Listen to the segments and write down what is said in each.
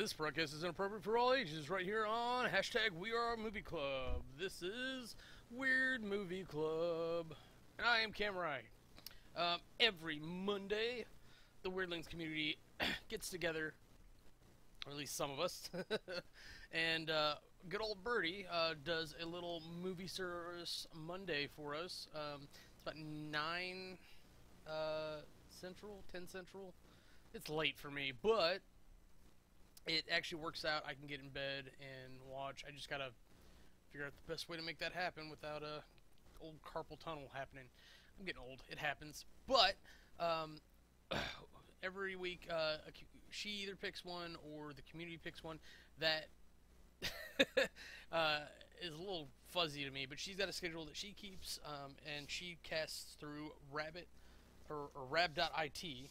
This broadcast is inappropriate for all ages right here on hashtag WeAreMovieClub. This is Weird Movie Club. And I am Cam Wright. Every Monday, the Weirdlings community gets together, or at least some of us, and good old Birdie does a little MovieSaurus Monday for us. It's about 9 Central, 10 Central. It's late for me, but it actually works out. I can get in bed and watch. I just gotta figure out the best way to make that happen without a old carpal tunnel happening. I'm getting old. It happens. But every week, she either picks one or the community picks one that is a little fuzzy to me. But she's got a schedule that she keeps, and she casts through Rabbit or Rab.it,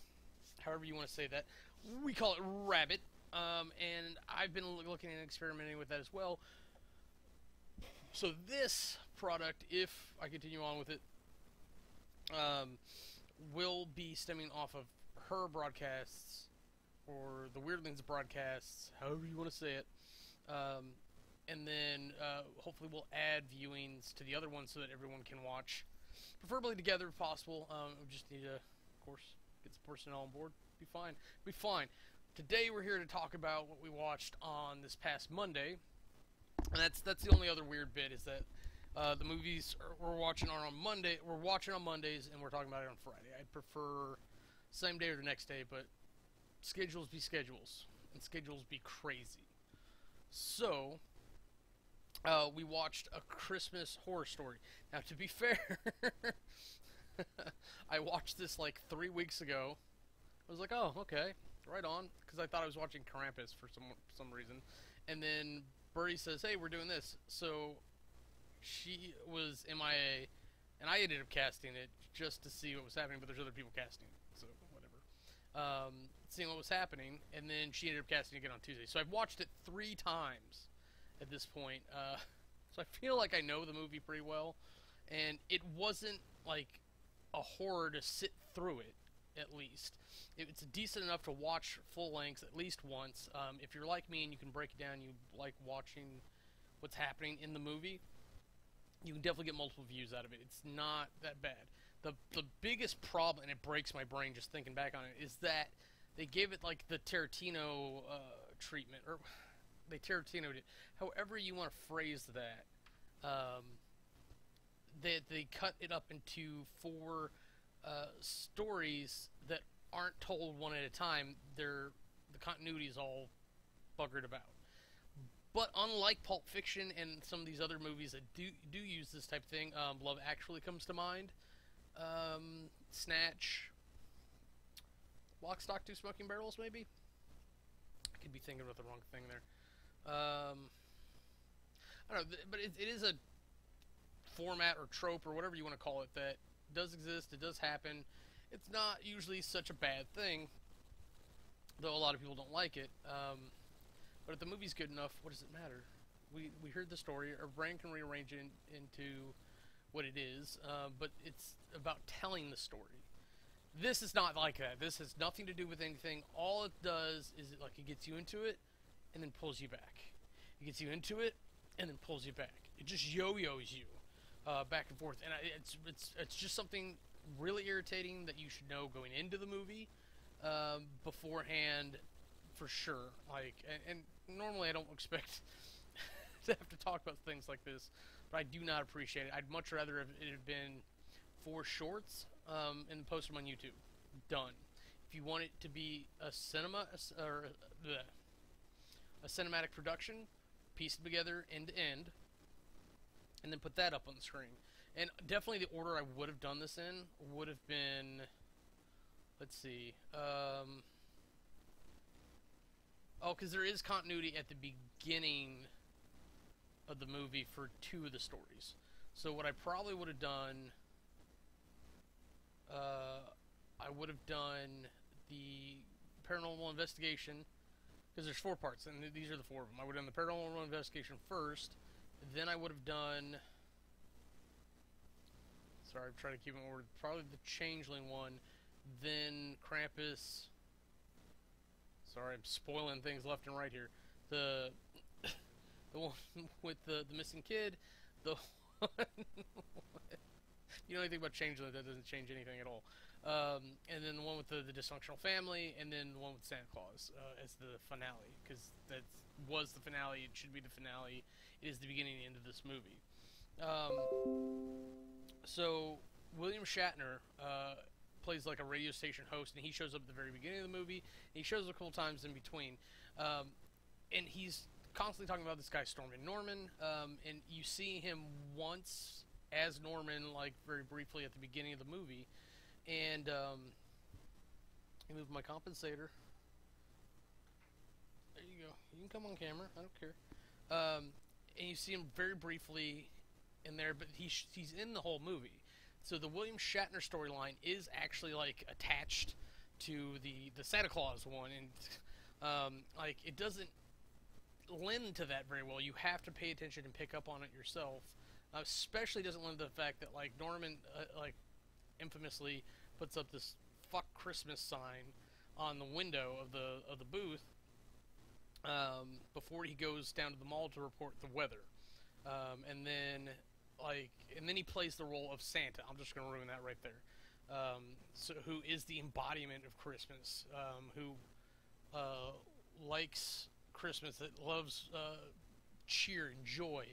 however you want to say that. We call it Rabbit. And I've been looking and experimenting with that as well. So this product, if I continue on with it, will be stemming off of her broadcasts, or the Weirdlings broadcasts, however you want to say it. And then hopefully we'll add viewings to the other ones so that everyone can watch, preferably together if possible. We just need to, of course, get some personnel on board. Be fine. Be fine. Today we're here to talk about what we watched on this past Monday, and that's the only other weird bit is that the movies we're watching are on Monday. We're watching on Mondays, and we're talking about it on Friday. I prefer same day or the next day, but schedules be schedules, and schedules be crazy. So we watched A Christmas Horror Story. Now, to be fair, I watched this like 3 weeks ago. I was like, oh, okay. Right on, because I thought I was watching Krampus for some reason, and then Birdie says, "Hey, we're doing this." So she was MIA, and I ended up casting it just to see what was happening. But there's other people casting it, so whatever. Seeing what was happening, and then she ended up casting again on Tuesday. So I've watched it 3 times at this point. So I feel like I know the movie pretty well, and it wasn't like a horror to sit through it. At least it's decent enough to watch full lengths at least once. If you're like me and you can break it down, you like watching what's happening in the movie, you can definitely get multiple views out of it. It's not that bad. The biggest problem, and it breaks my brain just thinking back on it, is that they gave it like the Tarantino treatment, or they Tarantino'd it, however you want to phrase that. They cut it up into 4 stories that aren't told one at a time. The continuity is all buggered about. But unlike Pulp Fiction and some of these other movies that do use this type of thing, Love Actually comes to mind, Snatch, Lock, Stock, 2 Smoking Barrels, maybe? I could be thinking about the wrong thing there. I don't know, but it is a format or trope or whatever you want to call it that does exist. It does happen. It's not usually such a bad thing, though a lot of people don't like it. But if the movie's good enough, what does it matter? We heard the story. Our brain can rearrange it into what it is, but it's about telling the story. This is not like that. This has nothing to do with anything. All it does is it gets you into it and then pulls you back. It gets you into it and then pulls you back. It just yo-yos you back and forth, and it's just something really irritating that you should know going into the movie beforehand, for sure. And normally I don't expect to have to talk about things like this, but I do not appreciate it. I'd much rather it have been 4 shorts and then post them on YouTube. Done. If you want it to be a cinematic production, piece it together end to end, and then put that up on the screen. And definitely the order I would have done this in would have been, let's see, because there is continuity at the beginning of the movie for 2 of the stories. So what I probably would have done, I would have done the paranormal investigation, because there's 4 parts, and these are the 4 of them. I would have done the paranormal investigation first, then I would have done, sorry, I'm trying to keep it in order, probably the Changeling one, then Krampus, Sorry, I'm spoiling things left and right here. The the one with the missing kid, the one you know anything about Changeling, that doesn't change anything at all. And then the one with the dysfunctional family, and then the one with Santa Claus as the finale, because that was the finale. It should be the finale. It is the beginning and end of this movie. So William Shatner plays like a radio station host, and he shows up at the very beginning of the movie. And he shows up a couple times in between, and he's constantly talking about this guy Stormin' Norman, and you see him once as Norman, like very briefly at the beginning of the movie, and I moved my compensator. There you go. You can come on camera. I don't care. And you see him very briefly in there, but he's in the whole movie. So the William Shatner storyline is actually like attached to the Santa Claus one, and like it doesn't lend to that very well. You have to pay attention and pick up on it yourself. Especially doesn't lend to the fact that like Norman like infamously puts up this "fuck Christmas" sign on the window of the booth before he goes down to the mall to report the weather, and then he plays the role of Santa. I'm just gonna ruin that right there. So who is the embodiment of Christmas? Who likes Christmas? That loves cheer and joy,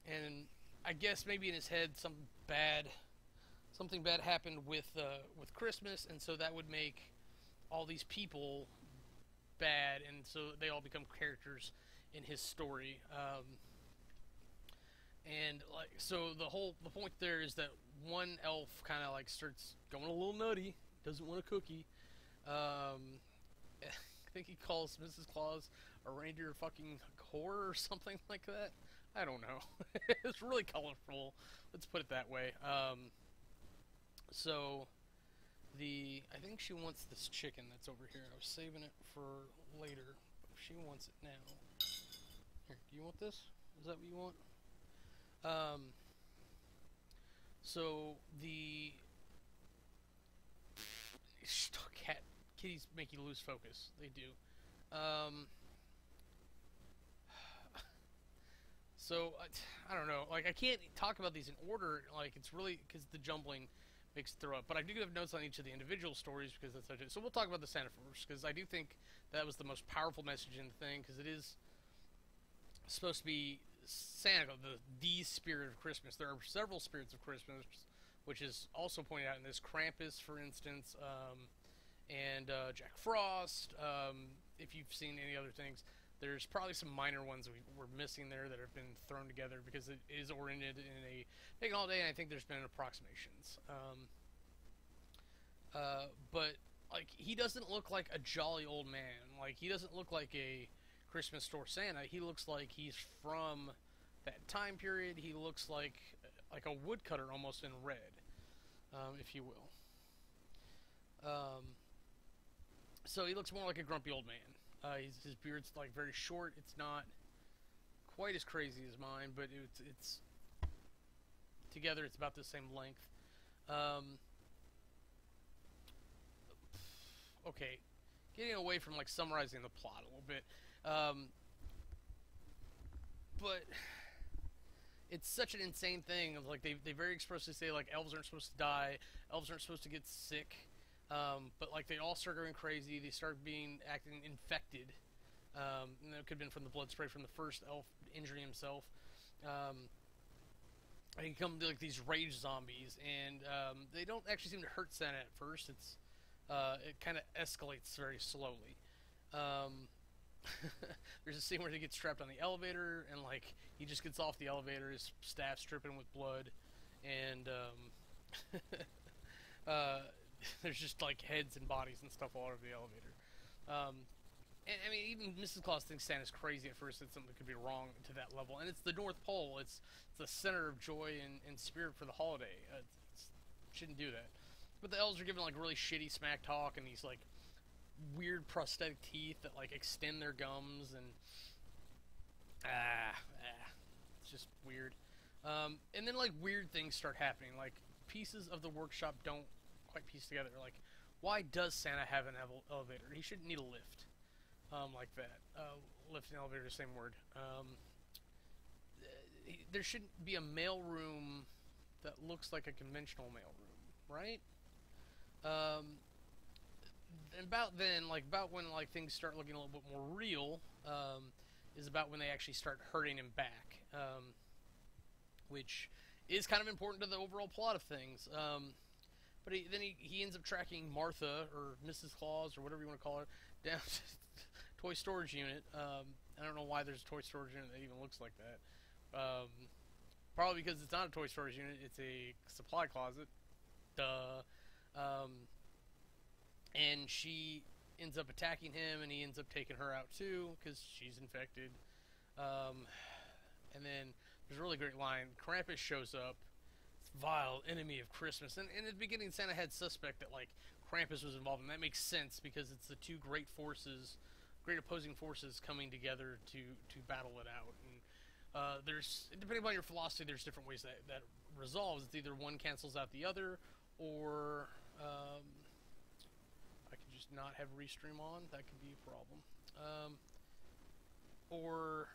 and I guess maybe in his head something bad happened with Christmas, and so that would make all these people bad, and so they all become characters in his story. And like so, the point there is that one elf kind of like starts going a little nutty, doesn't want a cookie. I think he calls Mrs. Claus a reindeer fucking whore or something like that. I don't know. It's really colorful. Let's put it that way. So I think she wants this chicken that's over here. I was saving it for later. She wants it now. Here, do you want this? Is that what you want? So kitties make you lose focus. They do. So I don't know. Like I can't talk about these in order. Like it's really because the jumbling makes it throw up. But I do have notes on each of the individual stories because that's how I do it. So we'll talk about the Santa first because I do think that was the most powerful message in the thing because it is supposed to be Santa, the spirit of Christmas. There are several spirits of Christmas, which is also pointed out in this. Krampus, for instance, and Jack Frost. If you've seen any other things. There's probably some minor ones we're missing there that have been thrown together because it is oriented in a pagan holiday, and I think there's been approximations. But like he doesn't look like a jolly old man. Like he doesn't look like a Christmas store Santa. He looks like he's from that time period. He looks like a woodcutter almost in red, if you will. So he looks more like a grumpy old man. His beard's like very short. It's not quite as crazy as mine, but it's together it's about the same length. Okay, getting away from like summarizing the plot a little bit, but it's such an insane thing. Of like they very expressly say like elves aren't supposed to die, elves aren't supposed to get sick. But like they all start going crazy. They start acting infected. And it could have been from the blood spray from the first elf injuring himself. They come to like these rage zombies, and they don't actually seem to hurt Santa at first. It kind of escalates very slowly. There's a scene where he gets trapped on the elevator, and like he just gets off the elevator, his staff's dripping with blood, and there's just like heads and bodies and stuff all over the elevator. And I mean, even Mrs. Claus thinks Santa's crazy at first. That something could be wrong to that level. And it's the North Pole. It's the center of joy and spirit for the holiday. Shouldn't do that. But the elves are given like really shitty smack talk and these like weird prosthetic teeth that like extend their gums and it's just weird. And then like weird things start happening. Like pieces of the workshop don't quite piece together. Like, why does Santa have an elevator? He shouldn't need a lift. like that. Lift and elevator, same word. There shouldn't be a mailroom that looks like a conventional mailroom, right? Um, and about then, like about when like things start looking a little bit more real, is about when they actually start hurting him back, which is kind of important to the overall plot of things. But he ends up tracking Martha or Mrs. Claus or whatever you want to call her down to toy storage unit. I don't know why there's a toy storage unit that even looks like that. Probably because it's not a toy storage unit; it's a supply closet. Duh. And she ends up attacking him, and he ends up taking her out too because she's infected. Um, and then there's a really great line. Krampus shows up, vile enemy of Christmas. And in the beginning, Santa had suspect that like Krampus was involved, and that makes sense because it's the two great forces, great opposing forces coming together to battle it out. And there's depending upon your philosophy, there's different ways that resolves. It's either one cancels out the other, or I could just not have Restream on. That could be a problem. Or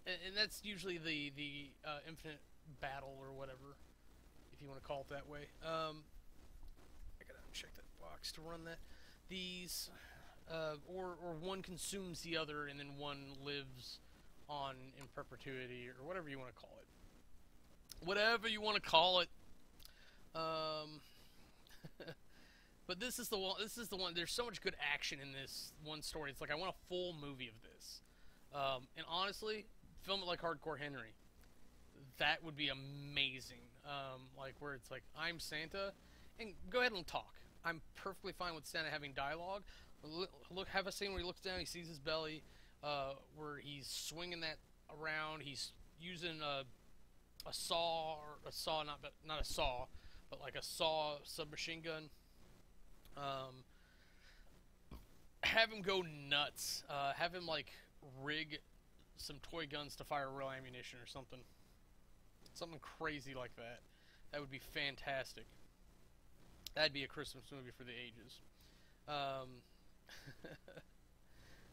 and that's usually the infinite battle or whatever, if you want to call it that way. I gotta check that box to run that. These, or one consumes the other, and then one lives on in perpetuity, or whatever you want to call it. Whatever you want to call it. But this is the one. This is the one. There's so much good action in this one story. It's like I want a full movie of this. And honestly, film it like Hardcore Henry. That would be amazing. Like where it's like I'm Santa, and go ahead and talk. I'm perfectly fine with Santa having dialogue. Look, have a scene where he looks down, he sees his belly, where he's swinging that around. He's using a saw, or a saw, not a saw, but like a saw submachine gun. Have him go nuts. Have him like rig some toy guns to fire real ammunition or something. Something crazy like that. That would be fantastic. That'd be a Christmas movie for the ages.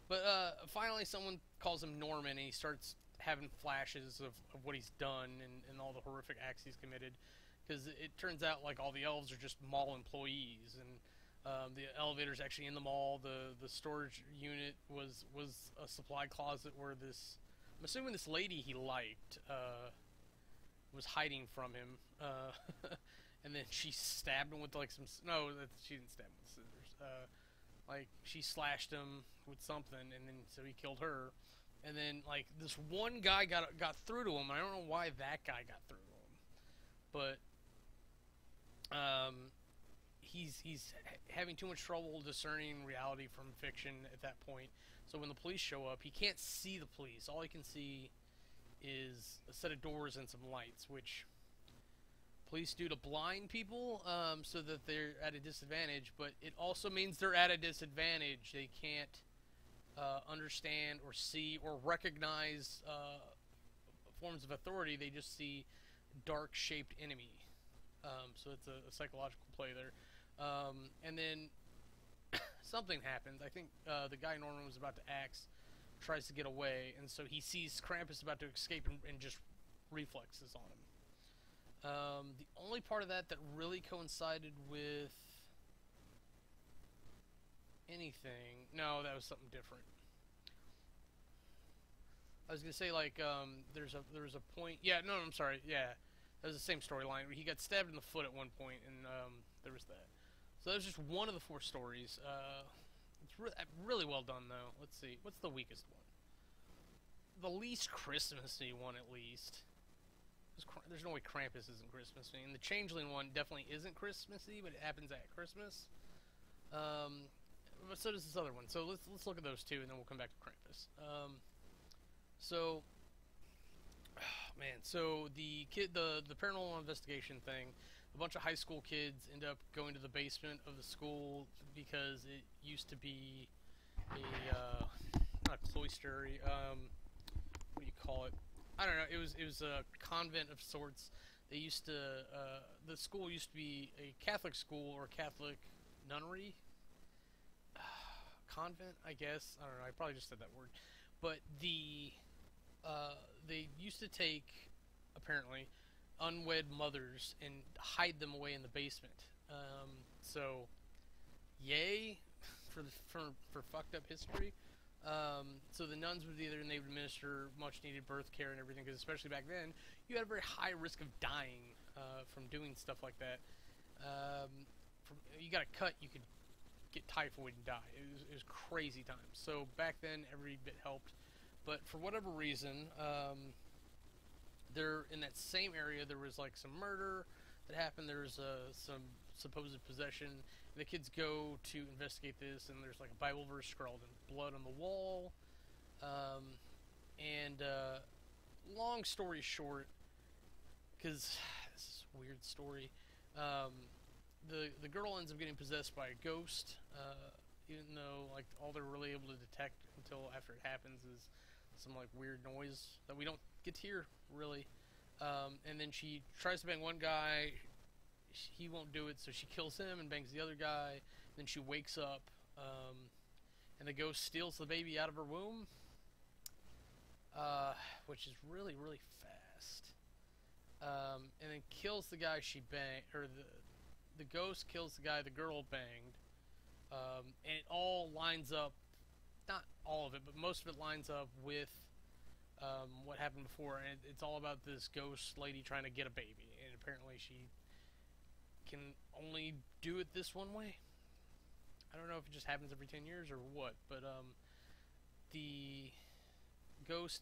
But finally someone calls him Norman, and he starts having flashes of what he's done and all the horrific acts he's committed. Because it turns out like all the elves are just mall employees, and the elevator's actually in the mall. The storage unit was a supply closet where this, I'm assuming this lady he liked, was hiding from him. And then she stabbed him with like some, no, she didn't stab him with scissors. Like she slashed him with something, and then so he killed her. And then like this one guy got through to him. I don't know why that guy got through to him, but he's having too much trouble discerning reality from fiction at that point. So when the police show up, he can't see the police. All he can see is a set of doors and some lights, which police do to blind people, so that they're at a disadvantage. But it also means they're at a disadvantage. They can't understand or see or recognize forms of authority. They just see dark-shaped enemy. So it's a psychological play there. And then something happens. I think the guy Norman was about to axe tries to get away, and so he sees Krampus about to escape and just reflexes on him. The only part of that really coincided with anything... No, that was something different. I was gonna say like there was a point... Yeah, no, I'm sorry. Yeah, that was the same storyline. He got stabbed in the foot at one point, and there was that. So that was just one of the 4 stories. It's really well done, though. Let's see. What's the weakest one? The least Christmassy one, at least. There's no way Krampus isn't Christmassy. And the Changeling one definitely isn't Christmassy, but it happens at Christmas. But so does this other one. So let's look at those two, and then we'll come back to Krampus. So, oh, man. So the paranormal investigation thing. A bunch of high school kids end up going to the basement of the school because it used to be a not a cloistery. What do you call it? I don't know. It was a convent of sorts. They used to the school used to be a Catholic school or Catholic nunnery. convent, I guess. I don't know. I probably just said that word, but they used to take, apparently, unwed mothers and hide them away in the basement. So, yay for fucked up history. So the nuns would either, and they would administer much needed birth care and everything, because especially back then, you had a very high risk of dying from doing stuff like that. You got a cut, you could get typhoid and die. It was crazy times. So back then, every bit helped. But for whatever reason, there in that same area, there was like some murder that happened. There was some supposed possession. The kids go to investigate this, and there's like a Bible verse scrawled in blood on the wall. Long story short, because this is a weird story, the girl ends up getting possessed by a ghost, even though like all they're really able to detect until after it happens is some like weird noise that we don't get to hear really. And then she tries to bang one guy. He won't do it, so she kills him and bangs the other guy. Then she wakes up, and the ghost steals the baby out of her womb, which is really, really fast. And then kills the guy she banged, or the ghost kills the guy the girl banged. And it all lines up, not all of it, but most of it lines up with what happened before. And it's all about this ghost lady trying to get a baby, and apparently she can only do it this one way. I don't know if it just happens every 10 years or what, but the ghost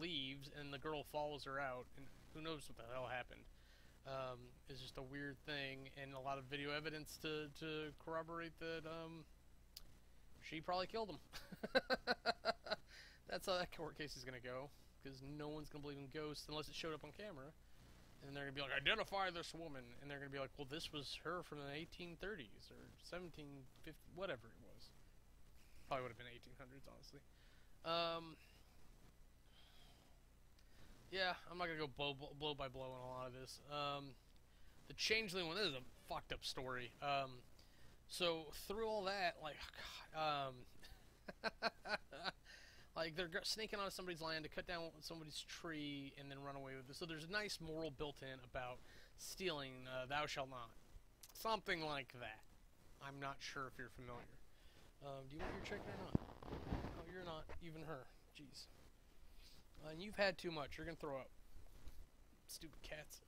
leaves and the girl follows her out, and who knows what the hell happened. It's just a weird thing, and a lot of video evidence to corroborate that she probably killed him. That's how that court case is going to go, because no one's going to believe in ghosts unless it showed up on camera. And they're going to be like, identify this woman. And they're going to be like, well, this was her from the 1830s or 1750, whatever it was. Probably would have been 1800s, honestly. Yeah, I'm not going to go blow by blow on a lot of this. The Changeling one, this is a fucked up story. So, through all that, like, like, they're sneaking onto somebody's land to cut down somebody's tree and then run away with it. So there's a nice moral built in about stealing, thou shalt not. Something like that. I'm not sure if you're familiar. Do you want your chicken or not? No, you're not. Even her. Jeez. And you've had too much. You're going to throw up. Stupid cats.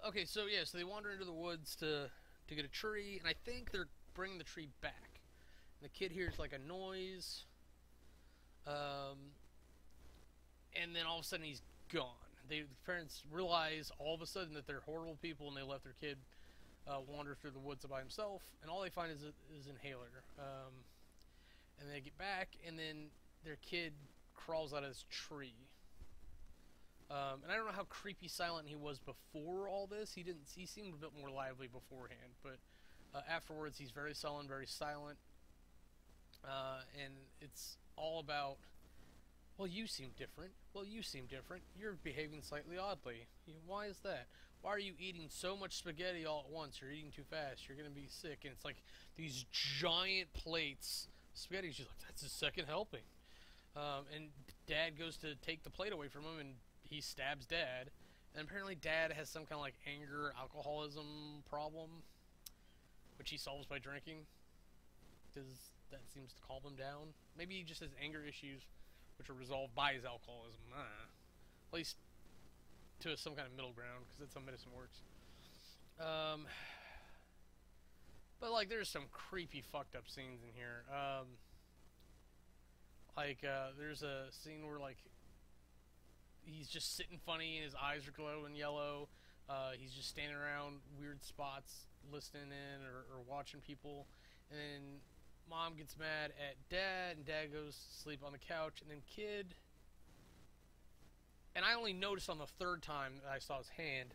Okay, so yeah, so they wander into the woods to get a tree, and I think they're bringing the tree back. The kid hears like a noise, and then all of a sudden he's gone. The parents realize all of a sudden that they're horrible people, and they let their kid wander through the woods by himself, and all they find is inhaler. And they get back, and then their kid crawls out of his tree. And I don't know how creepy silent he was before all this. He seemed a bit more lively beforehand, but afterwards he's very sullen, very silent. And it's all about, well, you seem different. Well, you seem different. You're behaving slightly oddly. Why is that? Why are you eating so much spaghetti all at once? You're eating too fast. You're going to be sick. And it's like these giant plates of spaghetti. She's like, that's his second helping. And Dad goes to take the plate away from him, and he stabs Dad. And apparently Dad has some kind of like anger, alcoholism problem, which he solves by drinking. Because that seems to calm him down. Maybe he just has anger issues, which are resolved by his alcoholism. At least to some kind of middle ground, because that's how medicine works. But like, there's some creepy, fucked up scenes in here. There's a scene where like he's just sitting funny, and his eyes are glowing yellow. He's just standing around weird spots, listening in or watching people, and then Mom gets mad at Dad, and Dad goes to sleep on the couch, and then Kid, and I only noticed on the third time that I saw his hand,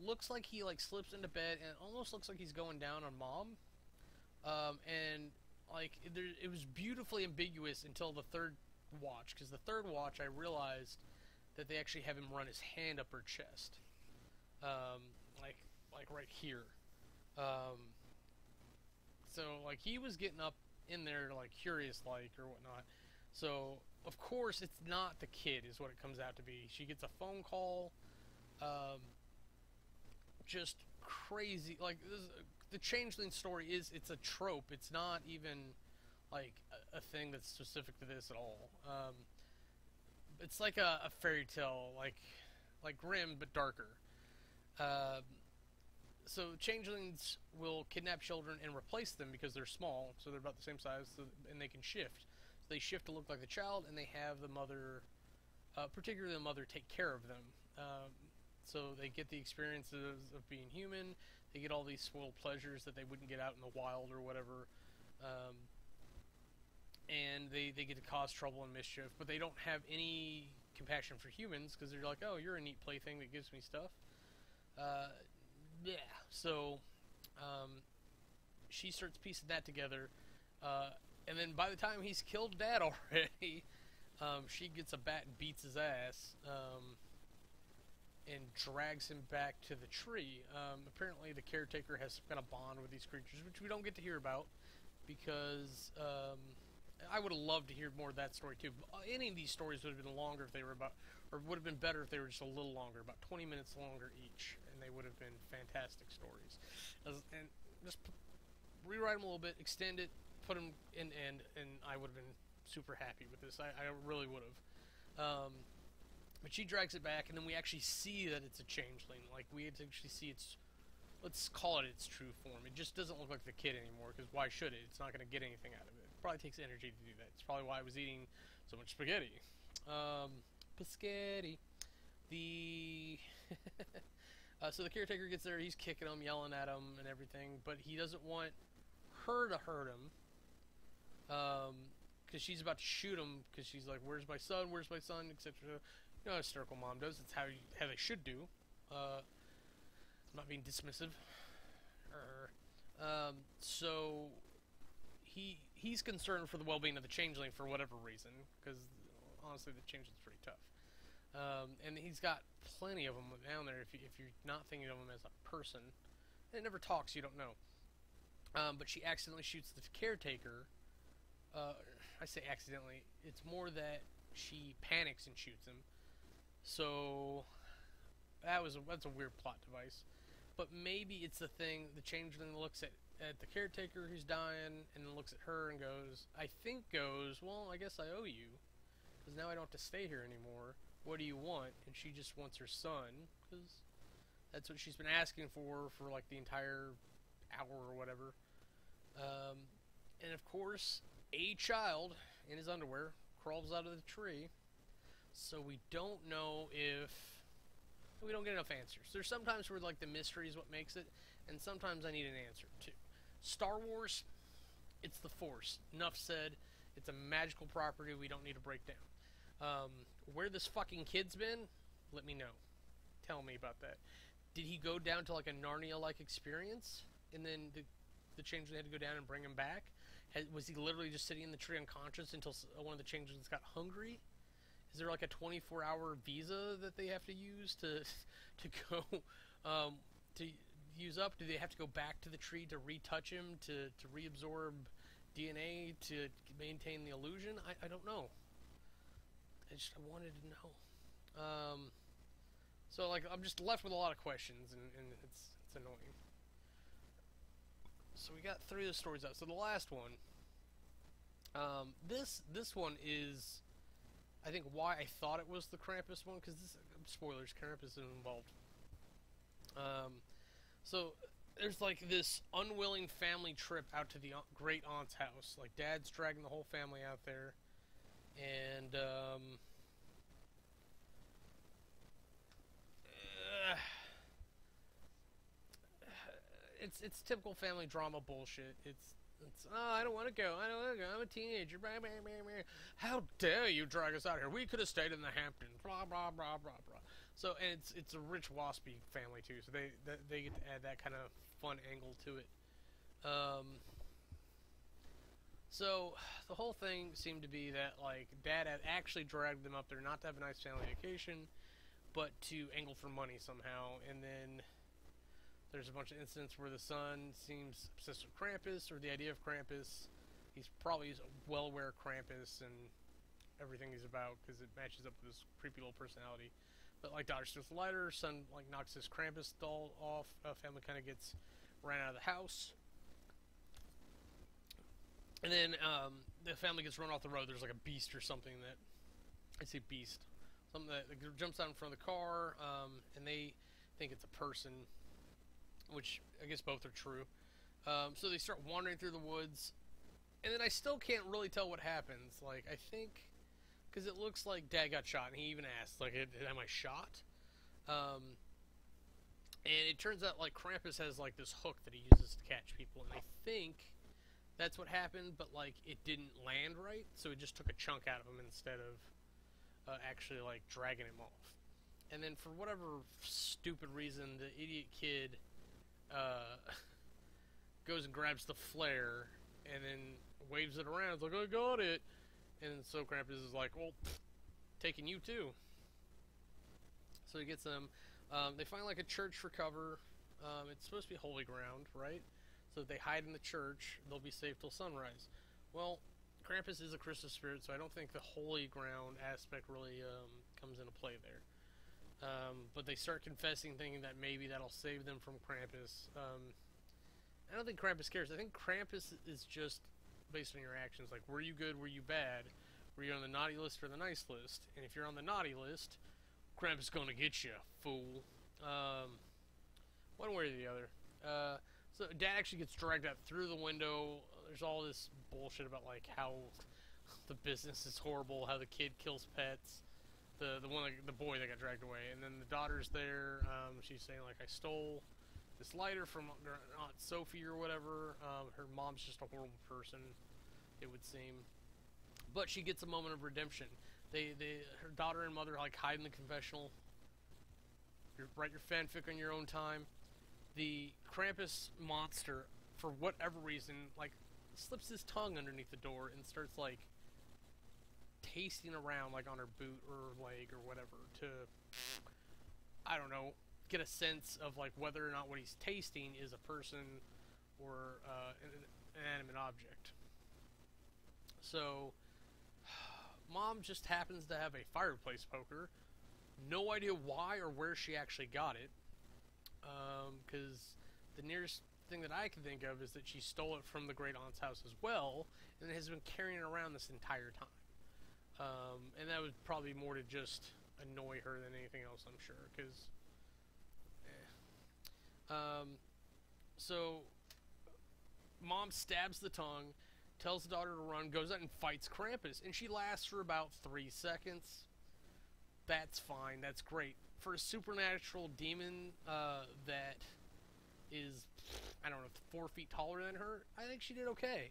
looks like he like slips into bed, and it almost looks like he's going down on Mom, and like it was beautifully ambiguous until the third watch, because the third watch I realized that they actually have him run his hand up her chest, like right here. So like he was getting up in there like curious like or whatnot. So of course it's not the kid is what it comes out to be. She gets a phone call, um, just crazy. Like the changeling story is it's a trope. It's not even like a thing that's specific to this at all. It's like a fairy tale, like grim but darker. Um, so changelings will kidnap children and replace them because they're small, so they're about the same size, so, and they can shift. So they shift to look like the child, and they have the mother, particularly the mother, take care of them. So they get the experiences of being human. They get all these spoiled pleasures that they wouldn't get out in the wild or whatever. Um, and they get to cause trouble and mischief, but they don't have any compassion for humans because they're like, oh, you're a neat plaything that gives me stuff. Uh, yeah, so um, she starts piecing that together, and then by the time he's killed Dad already, she gets a bat and beats his ass, and drags him back to the tree. Apparently the caretaker has some kind of bond with these creatures, which we don't get to hear about, because I would have loved to hear more of that story too. Any of these stories would have been longer if they were about, or would have been better if they were just a little longer, about 20 minutes longer each, and they would have been fantastic stories. And just rewrite them a little bit, extend it, put them in, and I would have been super happy with this. I really would have. But she drags it back, and then we actually see that it's a changeling. Like, we actually see its, let's call it its true form. It just doesn't look like the kid anymore, because why should it? It's not going to get anything out of it. It probably takes energy to do that. It's probably why I was eating so much spaghetti. Spaghetti. The... so the caretaker gets there, he's kicking him, yelling at him, and everything, but he doesn't want her to hurt him. Because she's about to shoot him, because she's like, where's my son, etc. You know, hysterical mom does. It's how they should do. I'm not being dismissive. So he's concerned for the well-being of the changeling for whatever reason, because honestly, the changeling's pretty tough. And he's got plenty of them down there. If you're not thinking of him as a person, and it never talks, you don't know. But she accidentally shoots the caretaker. I say accidentally. It's more that she panics and shoots him. So that's a weird plot device. But maybe it's the thing, the changeling looks at the caretaker who's dying, and then looks at her and goes, well, I guess I owe you, because now I don't have to stay here anymore. What do you want? And she just wants her son, because that's what she's been asking for like the entire hour or whatever. And of course, a child in his underwear crawls out of the tree, so we don't know if... we don't get enough answers. There's sometimes where like the mystery is what makes it, and sometimes I need an answer too. Star Wars, it's the Force. Enough said. It's a magical property we don't need to break down. Where this fucking kid's been, let me know. Tell me about that. Did he go down to like a Narnia-like experience, and then the changeling had to go down and bring him back? Was he literally just sitting in the tree unconscious until one of the changelings got hungry? Is there like a 24-hour visa that they have to use to go to use up? Do they have to go back to the tree to retouch him, to reabsorb DNA to maintain the illusion? I don't know. I wanted to know. So like I'm just left with a lot of questions, and it's annoying. So we got 3 of the stories out. So the last one, this one is, I think, why I thought it was the Krampus one, because this, spoilers, Krampus is involved. So there's like this unwilling family trip out to the great aunt's house. Like Dad's dragging the whole family out there, and it's typical family drama bullshit. It's oh, I don't want to go. I'm a teenager. Blah, blah, blah, blah. How dare you drag us out here? We could have stayed in the Hamptons. Blah blah blah blah blah. So, and it's a rich waspy family too. So they get to add that kind of fun angle to it. So the whole thing seemed to be that like Dad had actually dragged them up there not to have a nice family vacation, but to angle for money somehow. And then There's a bunch of incidents where the son seems obsessed with Krampus or the idea of Krampus. He's probably well aware of Krampus and everything he's about because it matches up with his creepy little personality. But like daughter steals the lighter, son like knocks his Krampus doll off. Family kind of gets ran out of the house, and then the family gets run off the road. There's like a beast or something that I say beast, something that jumps out in front of the car, and they think it's a person, which I guess both are true. So they start wandering through the woods, and then I still can't really tell what happens. Like, I think, because it looks like Dad got shot, and he even asked, like, am I shot? And it turns out, like, Krampus has, like, this hook that he uses to catch people, and I think that's what happened, but, like, it didn't land right, so it just took a chunk out of him instead of actually, like, dragging him off. And then for whatever stupid reason, the idiot kid goes and grabs the flare and then waves it around. It's like, I got it. And so Krampus is like, well, taking you too. So he gets them. They find like a church for cover. It's supposed to be holy ground, right? So if they hide in the church, they'll be safe till sunrise. Well, Krampus is a Christmas spirit, so I don't think the holy ground aspect really comes into play there. But they start confessing, thinking that maybe that'll save them from Krampus. I don't think Krampus cares. I think Krampus is just based on your actions. Like, were you good? Were you bad? Were you on the naughty list or the nice list? And if you're on the naughty list, Krampus is gonna get you, fool. One way or the other. So Dad actually gets dragged out through the window. There's all this bullshit about like how the business is horrible, how the kid kills pets. The boy that got dragged away, and then the daughter's there. She's saying like, I stole this lighter from Aunt Sophie or whatever. Her mom's just a horrible person, it would seem. But she gets a moment of redemption. Her daughter and mother like hide in the confessional. You write your fanfic on your own time. The Krampus monster, for whatever reason, like slips his tongue underneath the door and starts like tasting around like on her boot or leg or whatever to, I don't know, get a sense of like whether or not what he's tasting is a person or an inanimate object. So Mom just happens to have a fireplace poker. No idea why or where she actually got it, because the nearest thing that I can think of is that she stole it from the great aunt's house as well and has been carrying it around this entire time. And that was probably more to just annoy her than anything else, I'm sure, because so Mom stabs the tongue, tells the daughter to run, goes out and fights Krampus, and she lasts for about 3 seconds. That's fine, that's great. For a supernatural demon that is, I don't know, 4 feet taller than her, I think she did okay.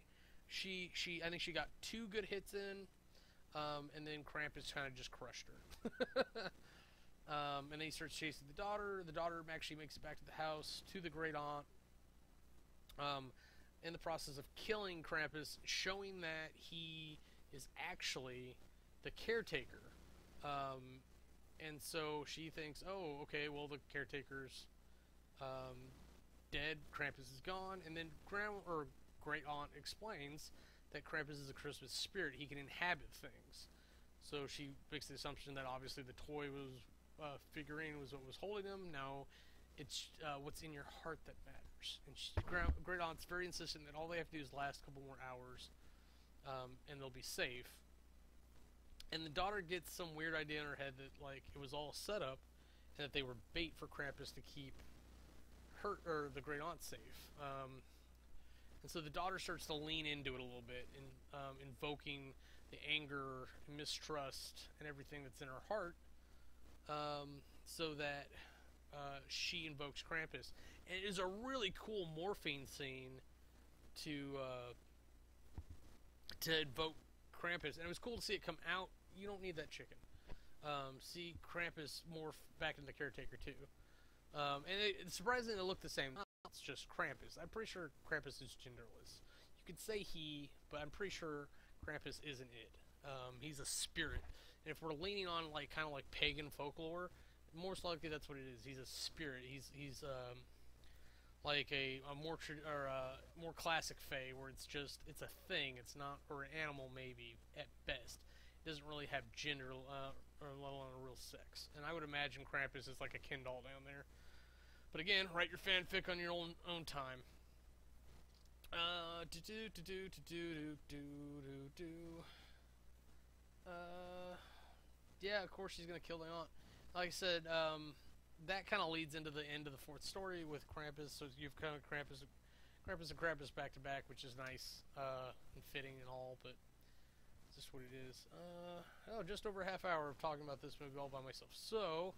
I think she got 2 good hits in, and then Krampus kind of just crushed her. And then he starts chasing the daughter. The daughter actually makes it back to the house, to the great aunt. In the process of killing Krampus, showing that he is actually the caretaker. And so she thinks, oh, okay, well, the caretaker's dead, Krampus is gone, and then great aunt explains that Krampus is a Christmas spirit. He can inhabit things. So she makes the assumption that obviously the toy figurine was what was holding him. Now it's what's in your heart that matters. And great aunt's very insistent that all they have to do is last a couple more hours, and they'll be safe. And the daughter gets some weird idea in her head that like it was all set up, and that they were bait for Krampus to keep her or the great aunt safe. And so the daughter starts to lean into it a little bit, and invoking the anger, mistrust, and everything that's in her heart, so that she invokes Krampus. And it is a really cool morphine scene to invoke Krampus, and it was cool to see it come out. You don't need that chicken. See Krampus morph back into the caretaker too, and it's surprising they look the same. It's just Krampus. I'm pretty sure Krampus is genderless. You could say he, but I'm pretty sure Krampus isn't it. He's a spirit, and if we're leaning on like kind of like pagan folklore, most likely that's what it is. He's a spirit. He's like a more classic Fae, where it's a thing, it's not, or an animal maybe at best. It doesn't really have gender, or let alone a real sex. And I would imagine Krampus is like a Ken doll down there. But again, write your fanfic on your own time. Do do do do do do do do. Yeah, of course she's gonna kill the aunt. Like I said, that kind of leads into the end of the fourth story with Krampus. So you've kind of Krampus and Krampus back to back, which is nice and fitting and all, but it's just what it is. Oh, just over a half hour of talking about this movie all by myself. So,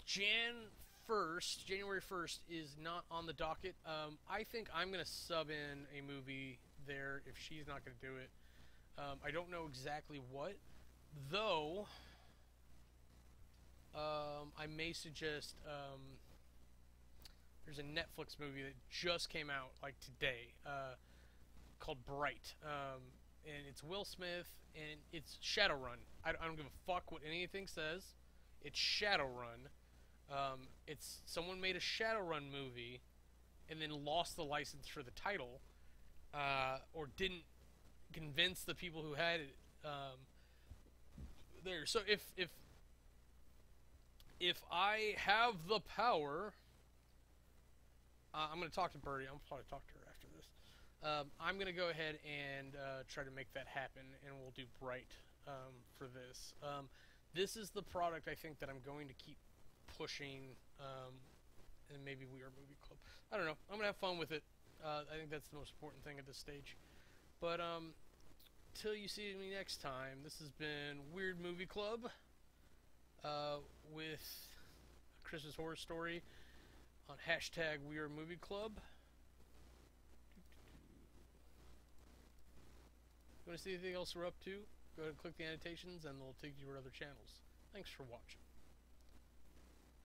January 1st is not on the docket. I think I'm going to sub in a movie there if she's not going to do it. I don't know exactly what, though. I may suggest, there's a Netflix movie that just came out, like today, called Bright. And it's Will Smith, and it's Shadowrun. I don't give a fuck what anything says. It's Shadowrun. It's someone made a Shadowrun movie and then lost the license for the title, or didn't convince the people who had it there. So if I have the power, I'm going to talk to Birdie. I'll probably talk to her after this. I'm going to go ahead and try to make that happen, and we'll do Bright for this. This is the product I think that I'm going to keep pushing, and maybe We Are Movie Club. I don't know. I'm going to have fun with it. I think that's the most important thing at this stage. But till you see me next time, this has been Weird Movie Club with a Christmas horror story on hashtag WeAreMovieClub. You want to see anything else we're up to? Go ahead and click the annotations and they'll take you to our other channels. Thanks for watching.